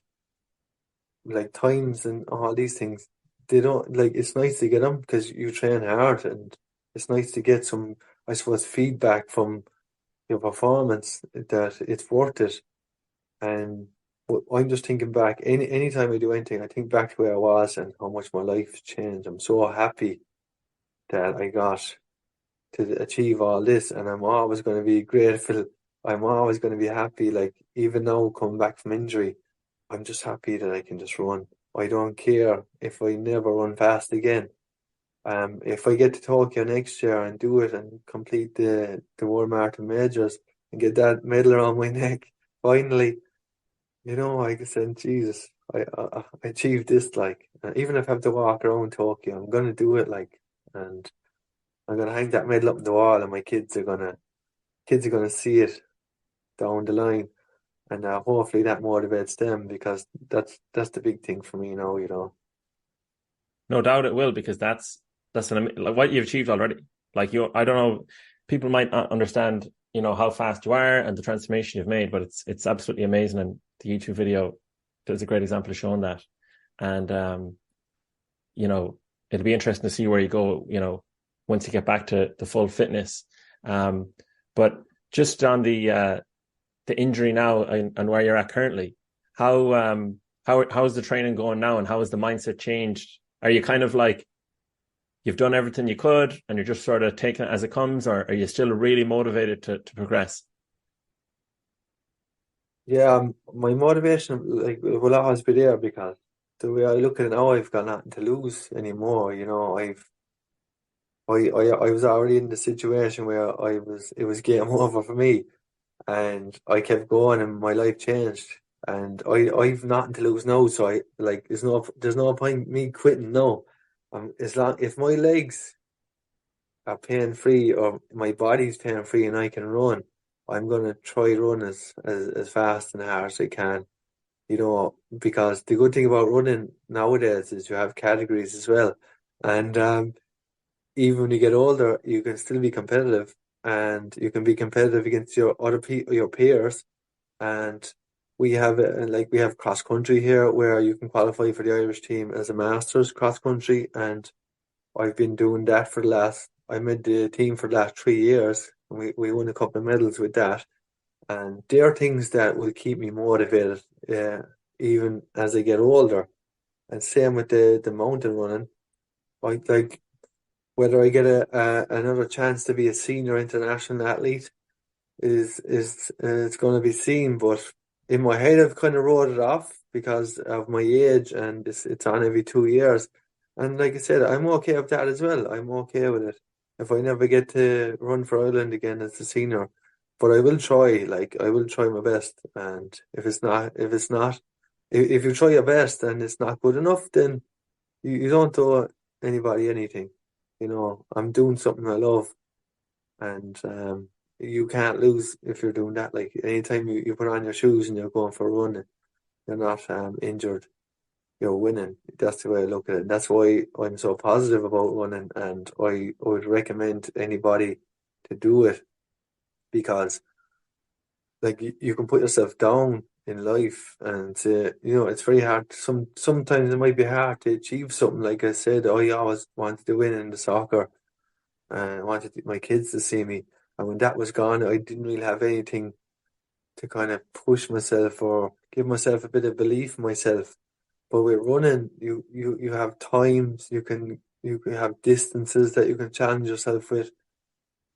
like times and all these things, they don't like. It's nice to get them because you train hard, and it's nice to get some, I suppose, feedback from your performance that it's worth it. And I'm just thinking back. Anytime I do anything, I think back to where I was and how much my life's changed. I'm so happy that I got to achieve all this, and I'm always going to be grateful. I'm always going to be happy. Like even now, coming back from injury, I'm just happy that I can just run. I don't care if I never run fast again. If I get to Tokyo next year and do it and complete the World Marathon Majors and get that medal around my neck, finally, I can say, Jesus, I achieved this. Like, even if I have to walk around Tokyo, I'm gonna do it. Like, and I'm gonna hang that medal up on the wall, and my kids are gonna see it down the line, and hopefully that motivates them, because that's the big thing for me now. No doubt it will, because that's like what you've achieved already. Like I don't know, people might not understand, how fast you are and the transformation you've made, but it's absolutely amazing. And the YouTube video is a great example of showing that. And it'll be interesting to see where you go, once you get back to the full fitness. But just on the injury now and where you're at currently, how's the training going now, and how has the mindset changed? Are you kind of like, you've done everything you could and you're just sort of taking it as it comes, or are you still really motivated to progress? Yeah, my motivation, like, will always be there, because the way I look at it now, I've got nothing to lose anymore. I was already in the situation where it was game over for me, and I kept going, and my life changed, and I've nothing to lose now. So I like, there's no point me quitting now. As long if my legs are pain free, or my body's pain free, and I can run, I'm gonna try run as fast and hard as I can. Because the good thing about running nowadays is you have categories as well, and even when you get older, you can still be competitive, and you can be competitive against your other your peers, and we have we have cross country here where you can qualify for the Irish team as a masters cross country, and I've been doing that for the last. I made the team for the last 3 years, and we won a couple of medals with that. And there are things that will keep me motivated, even as I get older. And same with the mountain running. Like whether I get a another chance to be a senior international athlete is it's going to be seen. But in my head, I've kind of wrote it off because of my age, and it's on every 2 years. And like I said, I'm okay with that as well. I'm okay with it. If I never get to run for Ireland again as a senior, but I will try. Like I will try my best. And if you try your best and it's not good enough, then you don't owe anybody anything. I'm doing something I love, and you can't lose if you're doing that. Like anytime you put on your shoes and you're going for a run, you're not injured, you're winning. That's the way I look at it. And that's why I'm so positive about running, and I would recommend anybody to do it because like you can put yourself down in life and it's very hard. Sometimes it might be hard to achieve something. Like I said, I always wanted to win in the soccer and I wanted my kids to see me. And when that was gone, I didn't really have anything to kind of push myself or give myself a bit of belief in myself. But with running, you have times, you can have distances that you can challenge yourself with.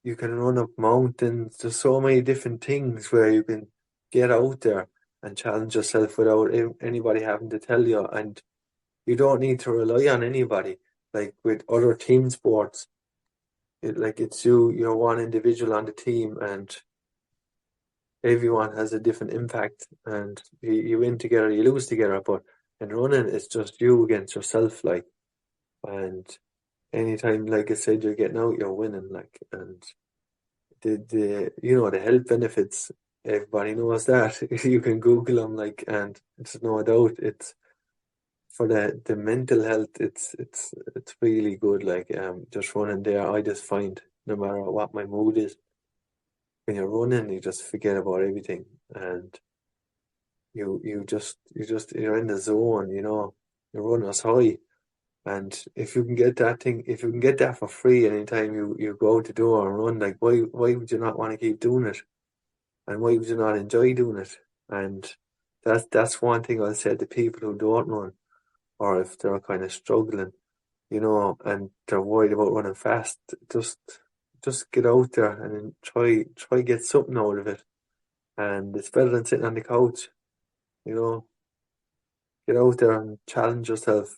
You can run up mountains. There's so many different things where you can get out there and challenge yourself without anybody having to tell you. And you don't need to rely on anybody. Like with other team sports, it's you're one individual on the team, and everyone has a different impact. And you win together, you lose together. But in running, it's just you against yourself. And anytime, like I said, you're getting out, you're winning. And the health benefits, everybody knows that. You can Google them, and it's no doubt it's for the mental health. It's really good. Just running there, I just find no matter what my mood is, when you're running, you just forget about everything, and you're in the zone. Your runner's high. And if you can get that for free anytime you go out the door and run, like why would you not want to keep doing it? And why would you not enjoy doing it? And that's one thing I'll say to people who don't run, or if they're kind of struggling, and they're worried about running fast, just get out there and then try get something out of it. And it's better than sitting on the couch, you know. Get out there and challenge yourself.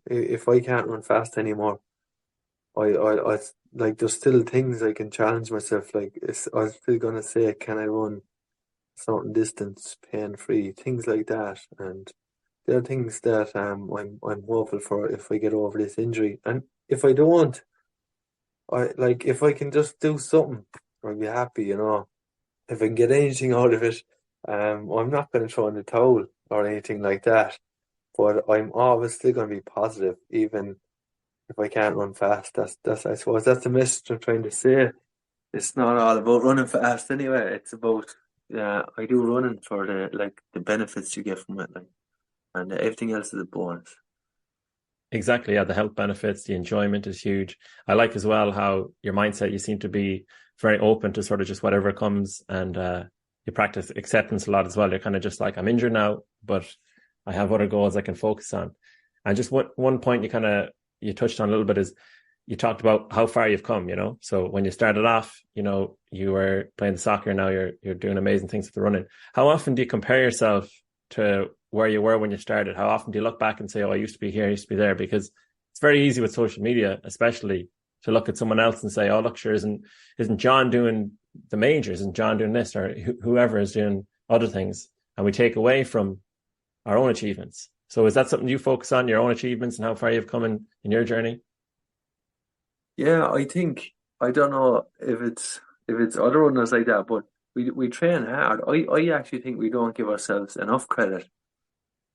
If I can't run fast anymore, I like there's still things I can challenge myself. I'm still gonna say, can I run a certain distance pain free? Things like that, and there are things that I'm hopeful for if I get over this injury. And if I don't, if I can just do something, I'll be happy. If I can get anything out of it, I'm not gonna throw in the towel or anything like that. But I'm always still gonna be positive, even if I can't run fast. That's I suppose that's the message I'm trying to say. It's not all about running fast anyway. It's about I do running for the benefits you get from it, and everything else is a bonus. Exactly. Yeah. The health benefits, the enjoyment is huge. I like as well how your mindset, you seem to be very open to sort of just whatever comes, and you practice acceptance a lot as well. You're kind of just like, I'm injured now, but I have other goals I can focus on. And just one point you touched on a little bit is you talked about how far you've come, So when you started off, you were playing the soccer, now you're doing amazing things with the running. How often do you compare yourself to where you were when you started? How often do you look back and say, oh, I used to be here, I used to be there? Because it's very easy with social media, especially, to look at someone else and say, oh, look, sure, isn't John doing the majors? Isn't John doing this? Or whoever is doing other things. And we take away from our own achievements. So is that something you focus on, your own achievements and how far you've come in your journey? Yeah, I don't know if it's other runners like that, but we train hard. I actually think we don't give ourselves enough credit.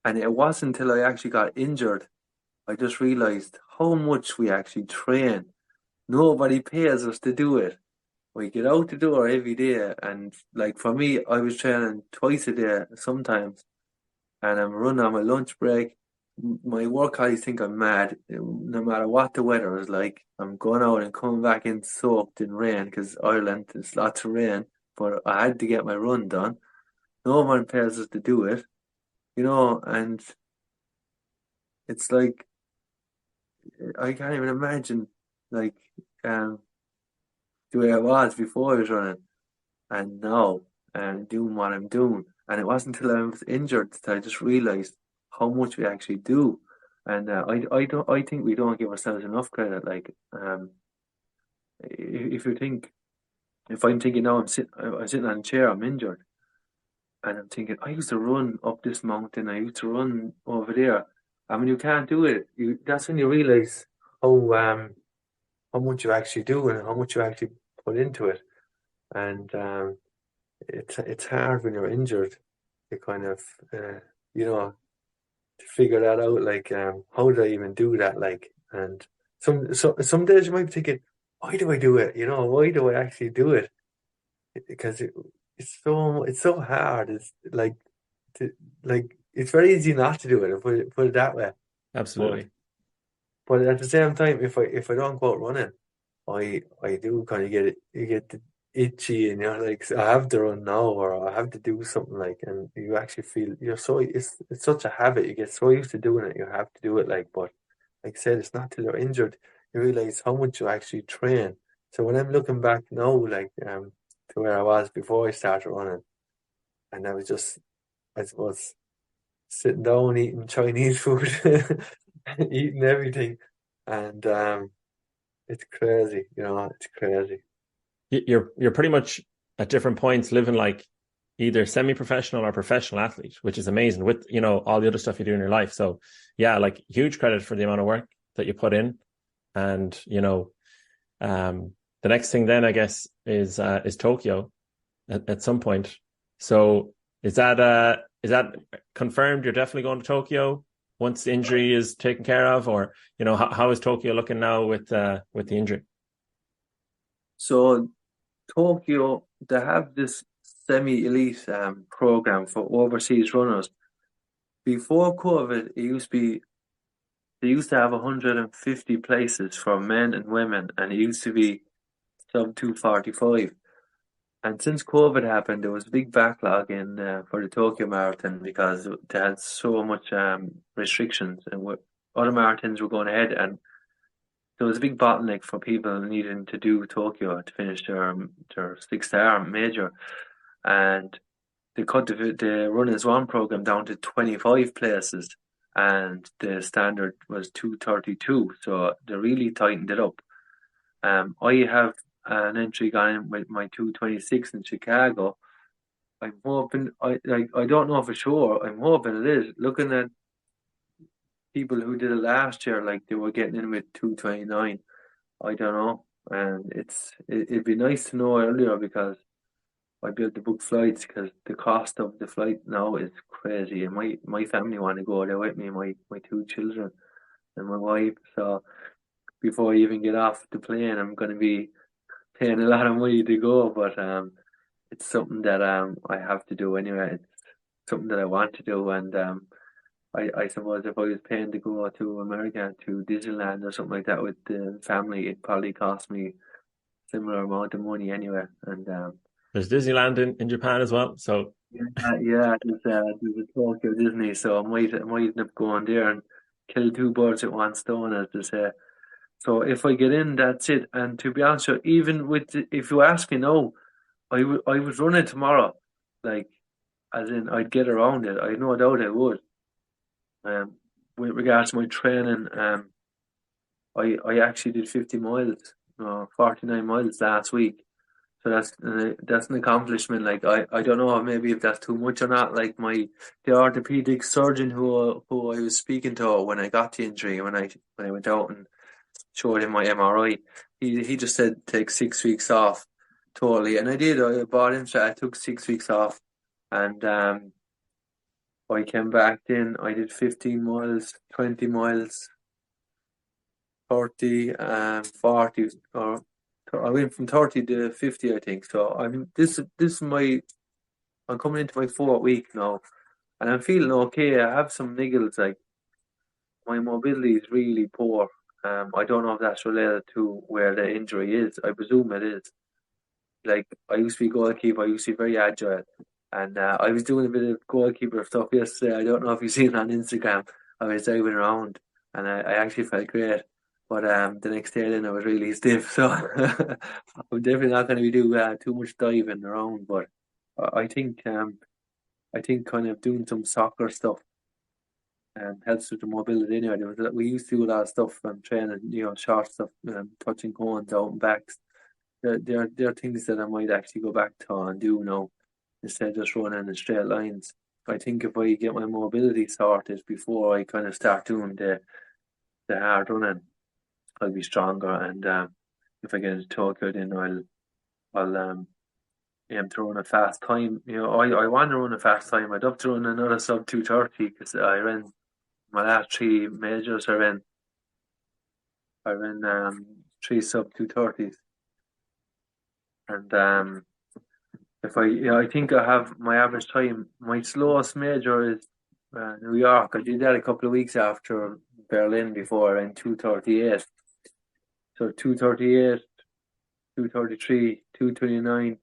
And it wasn't until I actually got injured, I just realized how much we actually train. Nobody pays us to do it. we get out the door every day, and like for me, I was training twice a day sometimes, and I'm running on my lunch break. My work colleagues think I'm mad. No matter what the weather is like, I'm going out and coming back in soaked in rain because Ireland there's lots of rain. But I had to get my run done. No one pays us to do it, and it's like I can't even imagine like um the way I was before I was running and now doing what I'm doing. And it wasn't until I was injured that I just realized how much we actually do. And I think we don't give ourselves enough credit. Like if you think if I'm thinking now I'm sitting on a chair, I'm injured, and I'm thinking I used to run up this mountain, I used to run over there. I mean, you can't do it. That's when you realize how much you actually do and how much you actually put into it. And it's hard when you're injured to kind of you know to figure that out. Like how did I even do that? Like, and some days you might be thinking, why do I do it? Why do I actually do it? Because it's so hard. It's to, like it's very easy not to do it. Put it that way. But Absolutely. but at the same time, if I don't go out running, I do kind of get it. You get the itchy, and you're like, I have to run now, or I have to do something like, and you actually feel it's such a habit. You get so used to doing it, you have to do it. But like I said, it's not till you're injured you realize how much you actually train. So when I'm looking back now, like to where I was before I started running, and I was just, I suppose, sitting down eating Chinese food, eating everything, and it's crazy. It's crazy. You're pretty much at different points living like either semi-professional or professional athlete, which is amazing with, all the other stuff you do in your life. So yeah, like huge credit for the amount of work that you put in. And, the next thing then I guess is Tokyo at some point. So is that confirmed? You're definitely going to Tokyo once the injury is taken care of, or, how is Tokyo looking now with the injury? So Tokyo, they have this semi-elite program for overseas runners. Before COVID, they used to have 150 places for men and women, and it used to be sub 245. And since COVID happened, there was a big backlog in for the Tokyo Marathon because they had so much restrictions, and other marathons were going ahead, and there was a big bottleneck for people needing to do Tokyo to finish their 6 star major, and they cut the Run as One program down to 25 places, and the standard was 232. So they really tightened it up. I have an entry going with my 226 in Chicago. I'm hoping I don't know for sure. I'm hoping it is. Looking at people who did it last year, like they were getting in with 229. I don't know. And it'd be nice to know earlier because I'd be able to book flights because the cost of the flight now is crazy. And my family want to go there with me, my two children and my wife. So before I even get off the plane, I'm going to be paying a lot of money to go. But it's something that I have to do anyway. It's something that I want to do. And I suppose if I was paying to go to America, to Disneyland or something like that with the family, it'd probably cost me similar amount of money anyway. And There's Disneyland in Japan as well. So yeah, there's a Tokyo Disney, so I might end up going there and kill two birds with one stone, as they say. So if I get in, that's it. And to be honest, with you, even if you ask me now, I would run it tomorrow, like as in I'd get around it. I no doubt I would. With regards to my training, I actually did 50 miles, 49 miles last week. So that's an accomplishment. Like I don't know maybe if that's too much or not. Like the orthopedic surgeon who I was speaking to when I got the injury when I went out and showed him my MRI, he just said take 6 weeks off totally, and I did. I bought into it. I took 6 weeks off, and I came back. Then I did 15 miles, 20 miles, 30, 40 or I went from 30 to 50, I think. So I'm coming into my 4th week now, and I'm feeling okay. I have some niggles, like my mobility is really poor. I don't know if that's related to where the injury is. I presume it is. Like, I used to be goalkeeper, I used to be very agile, and I was doing a bit of goalkeeper stuff yesterday. I don't know if you've seen it on Instagram. I was diving around, and I actually felt great. But the next day then I was really stiff, so I'm definitely not going to be doing too much diving around. But I think kind of doing some soccer stuff helps with the mobility anyway. We used to do a lot of stuff, training, short stuff, touching cones out and backs. There are things that I might actually go back to and do now instead of just running in straight lines. I think if I get my mobility sorted before I kind of start doing the hard running, I'll be stronger. And if I get into Tokyo, then I'll aim to run a fast time. I want to run a fast time. I'd love to run another sub 2:30 because I ran my last 3 majors. I ran 3 sub 2:30s. And if I think I have my average time. My slowest major is New York. I did that a couple of weeks after Berlin before I ran 2:38. So 2:38, 2:33, 2:29,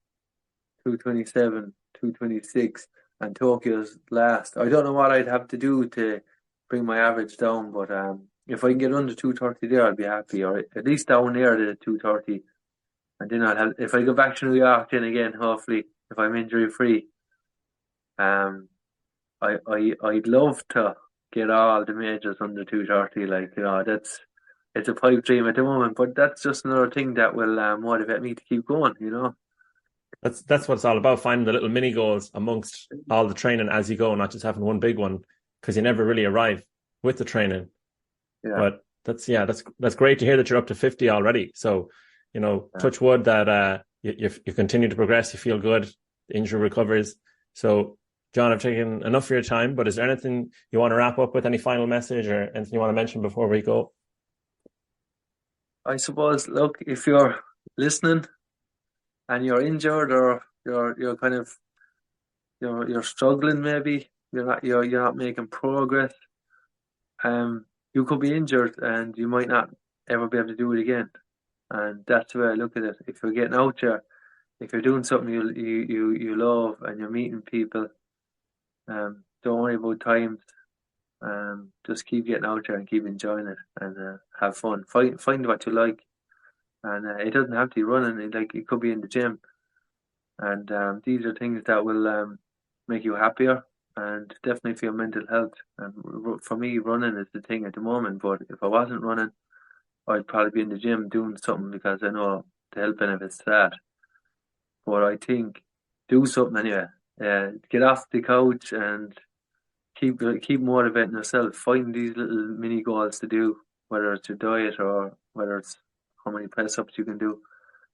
2:27, 2:26, and Tokyo's last. I don't know what I'd have to do to bring my average down, but if I can get under 2:30 there, I'll be happy, or at least down there to 2:30. And then if I go back to New York, then again, hopefully, if I'm injury free, I'd love to get all the majors under 2:30. It's a pipe dream at the moment, but that's just another thing that will motivate me to keep going. That's what it's all about, finding the little mini goals amongst all the training as you go, not just having one big one, because you never really arrive with the training. Yeah. But that's great to hear that you're up to 50 already. So, touch wood that you continue to progress, you feel good, the injury recovers. So, John, I've taken enough of your time, but is there anything you want to wrap up with, any final message or anything you want to mention before we go? I suppose, look, if you're listening and you're injured or you're kind of you're struggling, maybe you're not making progress, you could be injured and you might not ever be able to do it again. And that's the way I look at it. If you're getting out there, if you're doing something you love and you're meeting people, don't worry about times. Just keep getting out there and keep enjoying it and have fun. Find what you like, and it doesn't have to be running. It could be in the gym, and these are things that will make you happier and definitely for your mental health. And for me, running is the thing at the moment. But if I wasn't running, I'd probably be in the gym doing something because I know the health benefits to that. But I think do something anyway. Get off the couch and keep motivating yourself. Find these little mini goals to do, whether it's your diet or whether it's how many press ups you can do,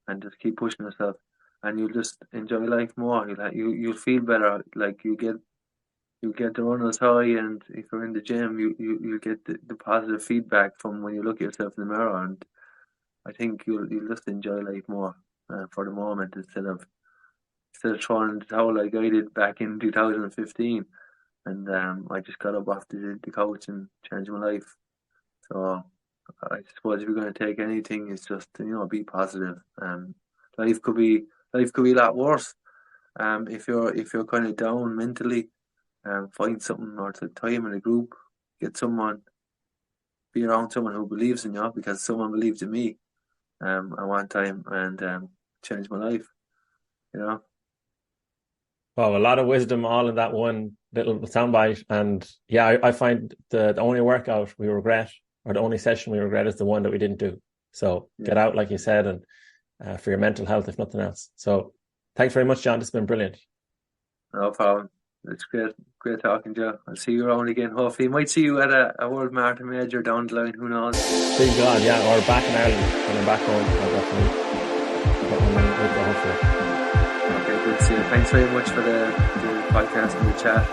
and just keep pushing yourself. And you'll just enjoy life more. You'll feel better. Like you get the runner's high, and if you're in the gym, you get the positive feedback from when you look at yourself in the mirror. And I think you'll just enjoy life more for the moment instead of throwing the towel like I did back in 2015. And I just got up off the couch and changed my life. So I suppose if you're going to take anything, it's just be positive. Life could be a lot worse. If you're kind of down mentally, find something or to time in a group, be around someone who believes in you, because someone believed in me at one time and changed my life. Well, a lot of wisdom all in that one little soundbite. And yeah, I find the only workout we regret, or the only session we regret, is the one that we didn't do. So get out, like you said, and for your mental health, if nothing else. So thanks very much, John. This has been brilliant. No problem. It's great talking to you. I'll see you around again. Hopefully, might see you at a World Marathon Major down the line. Who knows? Thank God, yeah. Or back in Ireland when I'm back home. I'll definitely get one with you, hopefully. Okay, good to see you. Thanks very much for the podcast and the chat.